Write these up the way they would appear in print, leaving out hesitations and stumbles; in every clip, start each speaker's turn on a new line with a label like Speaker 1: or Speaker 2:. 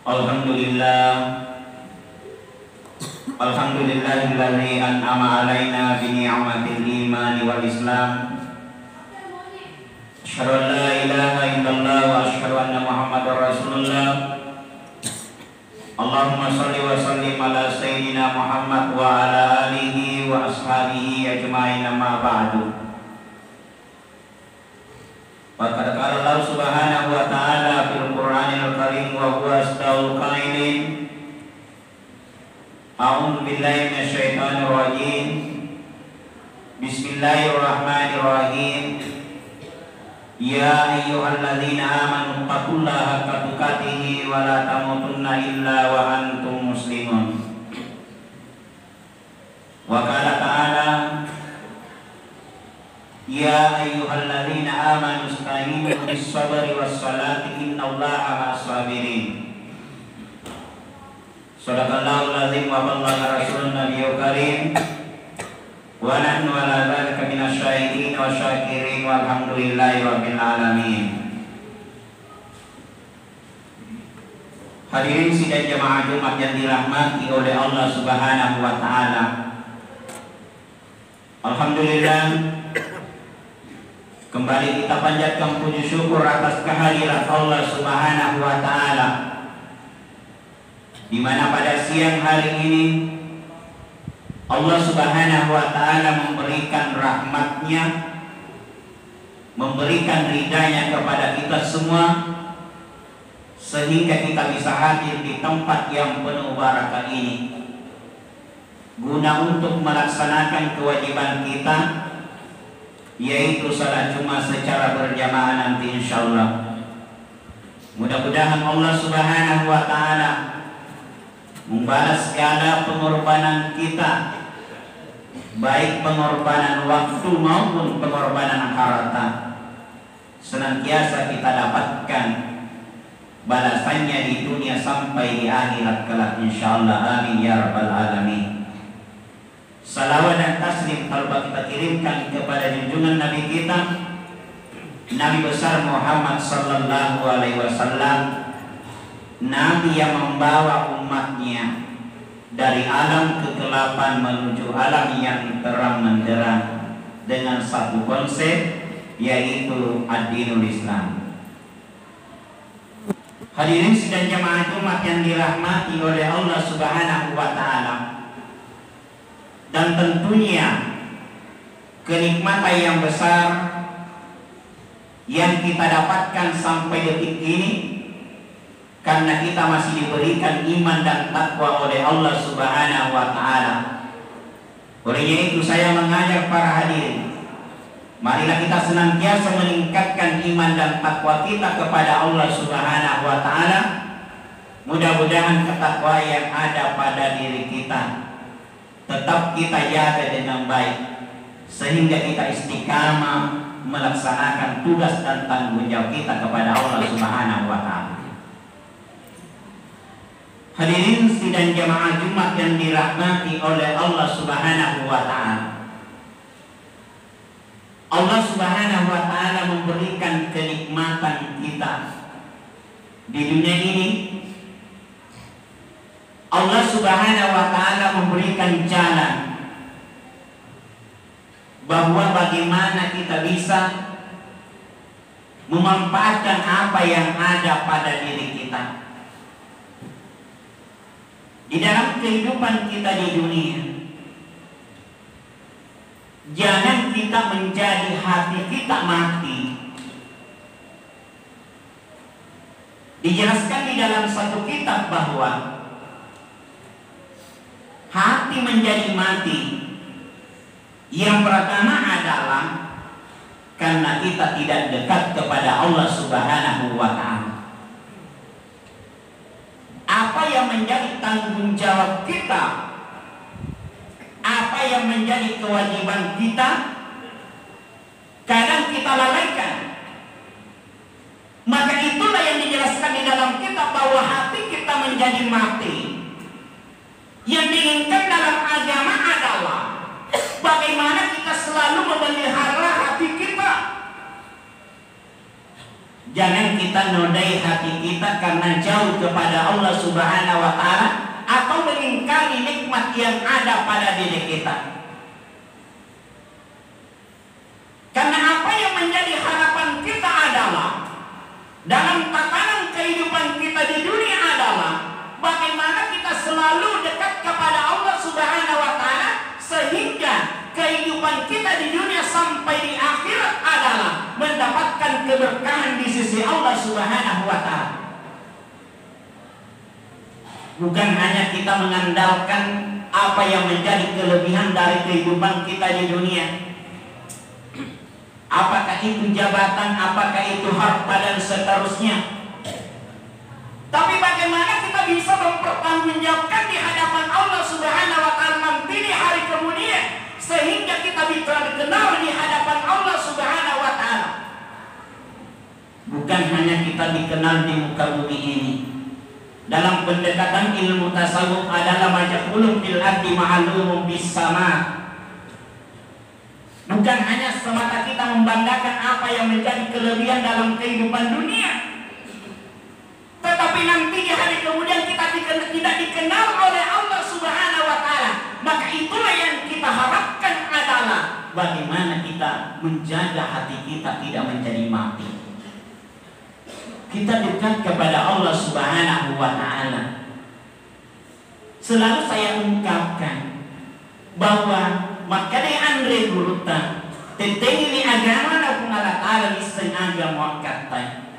Speaker 1: Alhamdulillah, alhamdulillahilladzi an'ama alaina bi ni'matil iman wal islam. Asyhadu an la ilaha illallah wa asyhadu anna Muhammadar Rasulullah. Allahumma shalli wa sallim ala sayyidina Muhammad wa ala alihi wa ashabihi ajma'in, amma ba'du. Wa qad qala Allah subhanahu wa ta'ala fil Qur'anil Karim wa huwa asdaqul qailin. A'udzu billahi minasyaitonir rajim. Bismillahirrahmanirrahim. Ya ayyuhalladzina amanu taqullaha haqqa tuqatih wa la tamutunna illa wa antum muslimun. Wa qala ta'ala, ya ayyuhalladzina amanu ista'inu bis-sabri was-salati innallaha ma'as-sabirin. Shadaqallahul azim wa ballagha rasulun nabiyyul karim. Wa nahnu ala dzalika minasyahidin wa syakirin walhamdulillahi rabbil alamin. Hadirin sidang jamaah Jumat yang dirahmati oleh Allah Subhanahu wa taala. Alhamdulillah, kembali kita panjatkan puji syukur atas kehadiran Allah Subhanahu wa taala, di mana pada siang hari ini Allah Subhanahu wa taala memberikan rahmatnya, memberikan ridhanya kepada kita semua, sehingga kita bisa hadir di tempat yang penuh barakah ini guna untuk melaksanakan kewajiban kita, yaitu salat Jumat secara berjamaah nanti insyaallah. Mudah-mudahan Allah Subhanahu wa taala membalas segala pengorbanan kita, baik pengorbanan waktu maupun pengorbanan harta, senantiasa kita dapatkan balasannya di dunia sampai di akhirat kelak insyaallah. Amin ya rabbal alamin. Salawat dan taslim talbah kita kirimkan kepada junjungan Nabi kita, Nabi besar Muhammad sallallahu alaihi wasallam, Nabi yang membawa umatnya dari alam kegelapan menuju alam yang terang menderang dengan satu konsep, yaitu ad-dinul Islam. Hadirin sidang jamaah Jumat yang dirahmati oleh Allah Subhanahu wa taala, dan tentunya kenikmatan yang besar yang kita dapatkan sampai detik ini karena kita masih diberikan iman dan takwa oleh Allah Subhanahu wa taala. Olehnya itu saya mengajak para hadirin, marilah kita senantiasa meningkatkan iman dan takwa kita kepada Allah Subhanahu wa taala. Mudah-mudahan ketakwaan yang ada pada diri kita tetap kita jaga dengan baik, sehingga kita istiqamah melaksanakan tugas dan tanggung jawab kita kepada Allah Subhanahu wa taala. Hadirin sidang jamaah Jumat yang dirahmati oleh Allah Subhanahu wa taala. Allah Subhanahu wa taala memberikan kenikmatan kita di dunia ini. Allah Subhanahu wa taala memberikan jalan bahwa bagaimana kita bisa memanfaatkan apa yang ada pada diri kita di dalam kehidupan kita di dunia. Jangan kita menjadi hati kita mati. Dijelaskan di dalam satu kitab bahwa hati menjadi mati yang pertama adalah karena kita tidak dekat kepada Allah Subhanahu wa taala. Apa yang menjadi tanggung jawab kita, apa yang menjadi kewajiban kita, kadang kita lalaikan. Maka itulah yang dijelaskan di dalam kitab bahwa hati kita menjadi mati. Yang diinginkan dalam agama adalah bagaimana kita selalu memelihara hati kita. Jangan kita nodai hati kita karena jauh kepada Allah Subhanahu wa Ta'ala atau mengingkari nikmat yang ada pada diri kita. Karena apa yang menjadi harapan kita adalah dalam tatanan kehidupan kita di dunia adalah bagaimana kita selalu dekat kepada Allah Subhanahu wa Ta'ala, sehingga kehidupan kita di dunia sampai di akhirat adalah mendapatkan keberkahan di sisi Allah Subhanahu wa Ta'ala. Bukan hanya kita mengandalkan apa yang menjadi kelebihan dari kehidupan kita di dunia, apakah itu jabatan, apakah itu harta dan seterusnya, tapi bagaimana kita bisa mempertanggungjawabkan di hadapan Allah Subhanahu wa Ta'ala nanti di hari kemudian, sehingga kita bisa dikenal di hadapan Allah Subhanahu wa Ta'ala. Bukan hanya kita dikenal di muka bumi ini. Dalam pendekatan ilmu tasawuf adalah majhulun fil ardi ma'lumun bis sama. Bukan hanya semata kita membanggakan apa yang menjadi kelebihan dalam kehidupan dunia, tetapi nanti di hari kemudian kita tidak dikenal oleh Allah Subhanahu wa Ta'ala. Maka itulah yang kita harapkan adalah bagaimana kita menjaga hati kita tidak menjadi mati. Kita dekat kepada Allah Subhanahu wa Ta'ala. Selalu saya ungkapkan bahwa makanya Andre Guruta tetengini agama na kung alat-alat isang agama wakatay.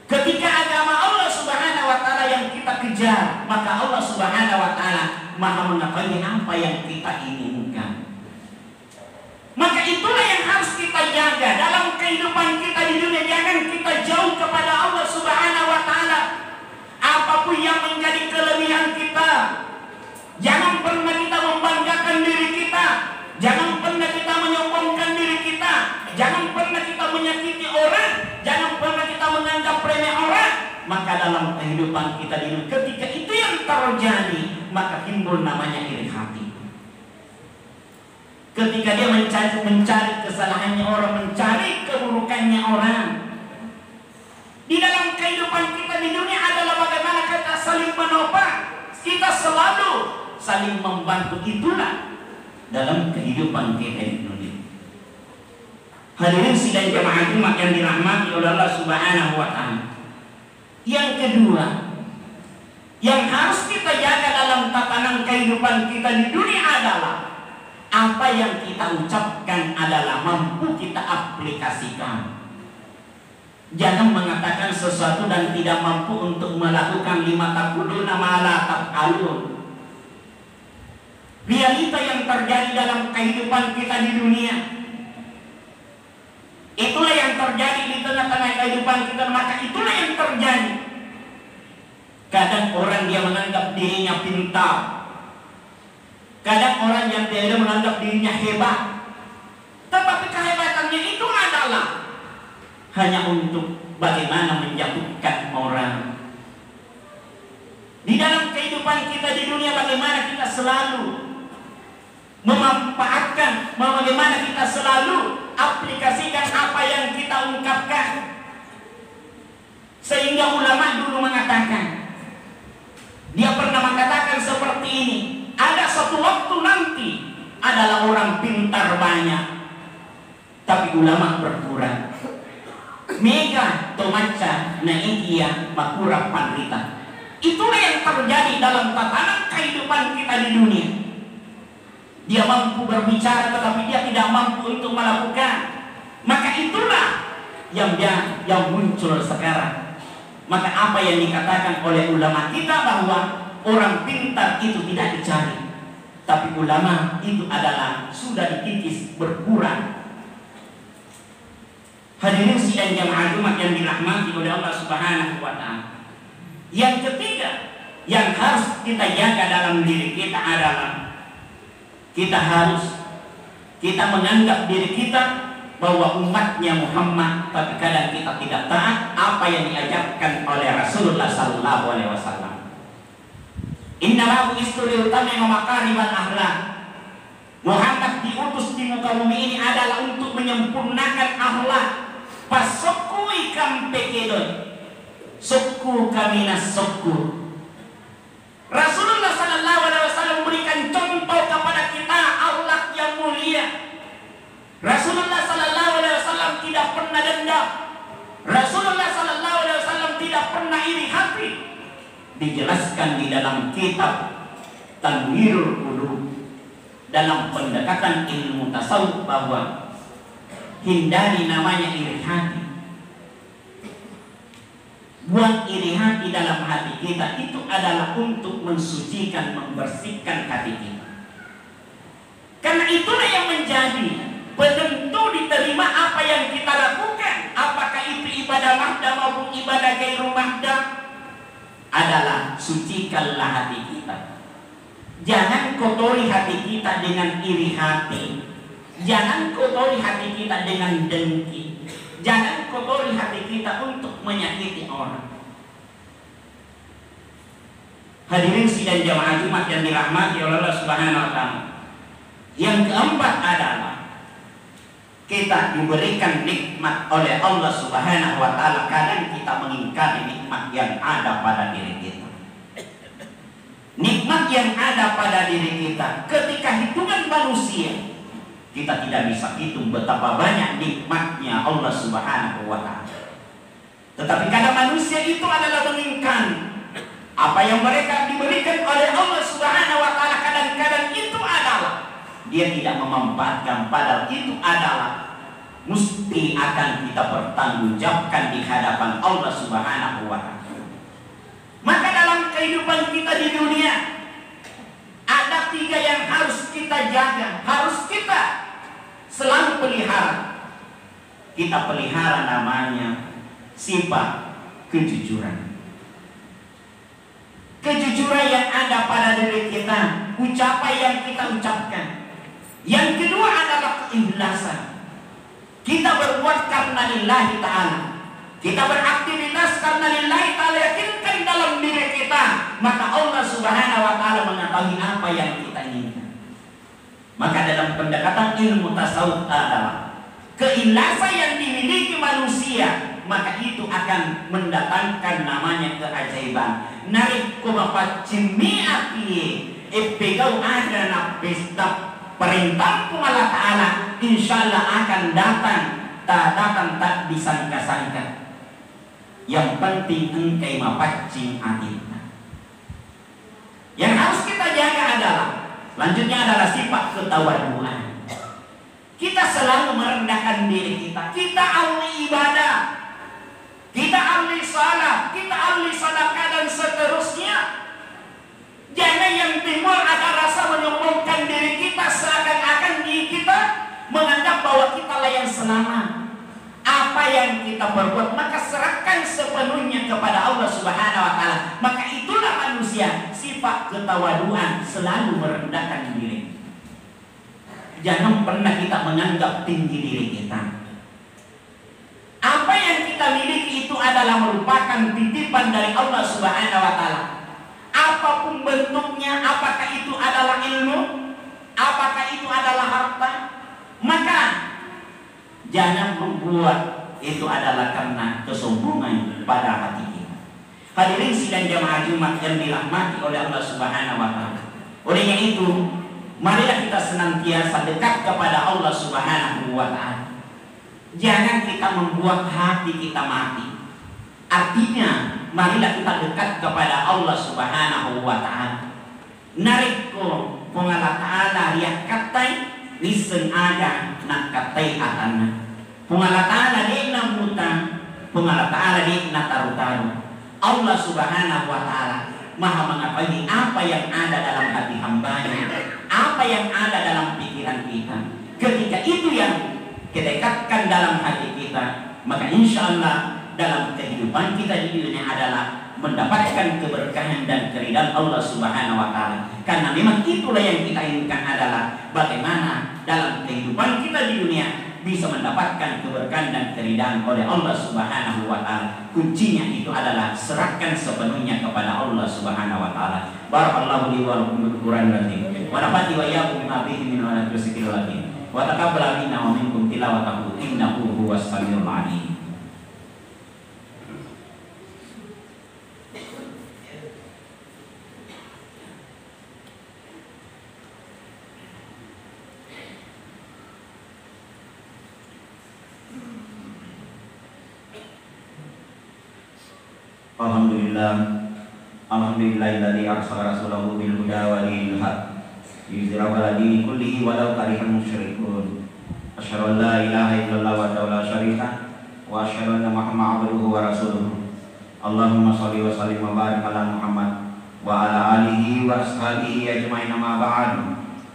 Speaker 1: Ketika agama Allah Subhanahu wa Ta'ala yang kita kejar, maka Allah Subhanahu wa Ta'ala Maha mengetahui apa yang kita inginkan. Maka itulah yang harus kita jaga dalam kehidupan kita di dunia. Jangan kita jauh kepada Allah Subhanahu wa Ta'ala. Apapun yang menjadi kelebihan kita, jangan pernah kita membanggakan diri kita. Jangan pernah kita menyombongkan diri kita. Jangan pernah kita menyakiti orang. Jangan pernah kita menganggap remeh orang. Maka dalam kehidupan kita di dunia, ketika itu yang terjadi, maka timbul namanya iri hati. Ketika dia mencari kesalahannya orang, mencari keburukannya orang. Di dalam kehidupan kita di dunia adalah bagaimana kita saling menopang. Kita selalu saling membantu, itulah dalam kehidupan kita di dunia. Hadirin sidang jamaah Jumat yang dirahmati oleh Allah Subhanahu wa Ta'ala. Yang kedua, yang harus kita jaga dalam tatanan kehidupan kita di dunia adalah apa yang kita ucapkan adalah mampu kita aplikasikan. Jangan mengatakan sesuatu dan tidak mampu untuk melakukan lima taquluna ma la taf'alun. Realita yang terjadi dalam kehidupan kita di dunia, itulah yang terjadi di tengah-tengah kehidupan kita. Maka itulah yang terjadi. Kadang orang dia menganggap dirinya pintar, kadang orang yang dia menganggap dirinya hebat, tetapi kehebatannya itu adalah hanya untuk bagaimana menjatuhkan orang. Di dalam kehidupan kita di dunia, bagaimana kita selalu memanfaatkan, bagaimana kita selalu aplikasikan apa yang kita ungkapkan. Sehingga ulama dulu mengatakan, dia pernah mengatakan seperti ini, ada satu waktu nanti adalah orang pintar banyak, tapi ulama berkurang. Mega tomaca na ikia makura panrita. Itulah yang terjadi dalam tatanan kehidupan kita di dunia. Dia mampu berbicara tetapi dia tidak mampu untuk melakukan. Maka itulah yang muncul sekarang. Maka apa yang dikatakan oleh ulama kita bahwa orang pintar itu tidak dicari, tapi ulama itu adalah sudah dikikis berkurang. Hadirin sidang jamaah Jumat yang dirahmati oleh Allah Subhanahu wa Ta'ala. Yang ketiga yang harus kita jaga dalam diri kita adalah kita menganggap diri kita bahwa umatnya Muhammad, tapi kadang kita tidak taat apa yang diajarkan oleh Rasulullah Sallallahu Alaihi Wasallam. Innalahu isturi utama makariman akhlak. Muhammad diutus di muka bumi ini adalah untuk menyempurnakan akhlak. Pasokui kam pekedon sukku kaminas sukku. Rasulullah sallallahu alaihi wasallam memberikan contoh kepada kita Allah yang mulia. Rasulullah sallallahu alaihi wasallam tidak pernah dendam. Rasulullah sallallahu alaihi wasallam tidak pernah iri hati. Dijelaskan di dalam kitab Tanwirul Qulub dalam pendekatan ilmu tasawuf bahwa hindari namanya iri hati. Buang iri hati dalam hati kita itu adalah untuk mensucikan, membersihkan hati kita. Karena itulah yang menjadi penentu diterima apa yang kita lakukan. Apakah itu ibadah mahdah maupun ibadah gairu mahdah, adalah sucikanlah hati kita. Jangan kotori hati kita dengan iri hati. Jangan kotori hati kita dengan dengki. Jangan kotori hati kita untuk menyakiti orang. Hadirin sidang jamaah Jumat yang dirahmati oleh Allah Subhanahu wa taala. Yang keempat adalah kita diberikan nikmat oleh Allah Subhanahu wa taala, kadang kita mengingkari nikmat yang ada pada diri kita. Nikmat yang ada pada diri kita ketika hitungan manusia, kita tidak bisa hitung betapa banyak nikmatnya Allah Subhanahu wa taala. Tetapi kadang manusia itu adalah mengingkari apa yang mereka diberikan oleh Allah Subhanahu wa taala. Kadang-kadang itu adalah dia tidak memanfaatkan, padahal itu adalah mesti akan kita pertanggungjawabkan di hadapan Allah Subhanahu wa taala. Maka dalam kehidupan kita di dunia ada 3 yang harus kita jaga, harus kita selalu pelihara. Kita pelihara namanya sifat kejujuran. Kejujuran yang ada pada diri kita, ucapan yang kita ucapkan. Yang kedua adalah keikhlasan. Kita berbuat karena lillahi ta'ala. Kita beraktivitas karena lillahi ta'ala, yakinkan dalam diri kita, maka Allah Subhanahu wa taala mengetahui apa yang kita inginkan. Maka dalam pendekatan ilmu tasawuf adalah keikhlasan yang dimiliki manusia, maka itu akan mendatangkan namanya keajaiban. Narik ko mapacimiati ipegau ada na pesta perintah Allah Ta'ala, insyaallah akan datang, tak disangka-sangka. Yang penting engkai mapacing hatinya. Yang harus kita jaga adalah, selanjutnya adalah sifat ketawaduan. Kita selalu merendahkan diri kita. Kita ahli ibadah, kita ahli salat, kita ahli sedekah dan seterusnya. Jangan yang timbul ada rasa menyombongkan diri kita, seakan-akan diri kita menganggap bahwa kita lah yang selamat. Apa yang kita perbuat maka serahkan sepenuhnya kepada Allah Subhanahu wa taala. Maka itulah manusia, sifat ketawaduan, selalu merendahkan diri. Jangan pernah kita menganggap tinggi diri kita. Apa yang kita miliki itu adalah merupakan titipan dari Allah Subhanahu wa taala. Apapun bentuknya, apakah itu adalah ilmu, apakah itu adalah harta, maka jangan membuat itu adalah karena kesombongan pada hati kita. Hadirin sidang jamaah Jumat yang dirahmati oleh Allah Subhanahu wa taala. Olehnya itu, marilah kita senantiasa dekat kepada Allah Subhanahu wa taala. Jangan kita membuat hati kita mati. Artinya, marilah kita dekat kepada Allah Subhanahu wa taala. Nariko pengala taala riak katai listen ada nak katai atana. Pengala taala di namuta, pengala taala di nataru-taru. Allah Subhanahu wa taala Maha mengetahui apa yang ada dalam hati hambanya, apa yang ada dalam pikiran kita. Ketika itu yang kita dekatkan dalam hati kita, maka insya Allah dalam kehidupan kita di dunia adalah mendapatkan keberkahan dan keridhaan Allah Subhanahu wa taala. Karena memang itulah yang kita inginkan, adalah bagaimana dalam kehidupan kita di dunia bisa mendapatkan keberkahan dan keridhaan oleh Allah Subhanahu wa taala. Kuncinya itu adalah serahkan sepenuhnya kepada Allah Subhanahu wa taala. Barakallahu li wa lakum bil Qur'anil azim. Wa nafa'ani wa iyyakum bima fihi min ayatil zikril hakim. Wa taqabbal minna wa minkum tilawatahu innahu huwas samiul alim. Alhamdulillah. Alhamdulillahilladzi arsala rasulahu bil huda wa dinil haq liyuzhirahu 'ala dini kullihi walau karihal musyrikun. Asyhadu an la ilaha illallah wa la syarika wa asyhadu anna Muhammadan abduhu wa rasuluhu. Allahumma shalli wa sallim wa barik ala Muhammad wa ala alihi wa ashabihi ajmain, amma ba'd.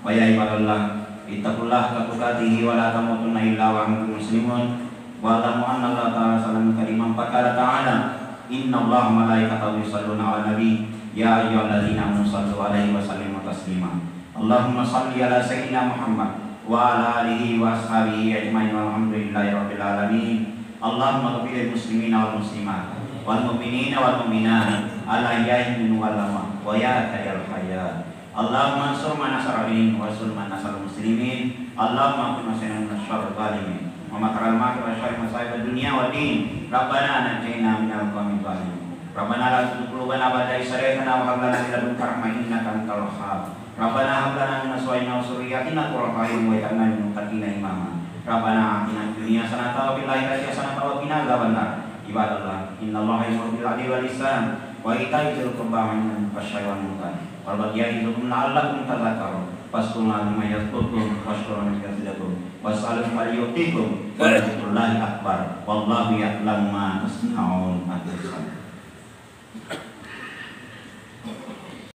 Speaker 1: Wa ya ibadallah, ittaqullaha haqqa tuqatih wa la tamutunna illa wa antum muslimun. Wa alamu anna Allah ta'ala salamun kariman faqala ta'ala inna Allaha malaikatahu yusholluna 'alan nabi ya ayyuhalladzina amanu shallu 'alaihi wa sallimu taslima. Allahumma shalli ala sayyidina Muhammad wa ala alihi wa ashabihi ajmain walhamdulillahi rabbil alamin. Allahumma ighfir lil muslimina wal muslimat wal mu'minina wal mu'minat al ahya'i minhum wal amwat wa ya hayyul qayyum. Allahumma ansur man nasara dinin wa ansur man nasara muslimin. Allahumma qina min syarril zalimin wa makaral makr wa syarri masaib dunya wa din. Rabbana najina minal qawmi zalimin. Rabbana la tuzigh qulubana ba'da idh hadaytana wa hab lana min ladunka rahmah innaka antal wahhab. Rabbana hab lana min azwajina wa dhurriyyatina qurrata a'yun waj'alna lil muttaqina imama. Rabbana atina fid dunya hasanatan wa fil akhirati hasanatan wa qina adzabannar. Ibadallah, innallaha ya'muru bil 'adli wal ihsan wa ita'i dzil qurba wa yanha 'anil fahsya'i wal munkar wal baghi ya'idukum la'allakum tadhakkarun. Fasqullaha lima yadhkurkum washkuruni yazidakum was'alu falyutikum wa dzikrullahi akbar wallahu ya'lamu ma tasna'un.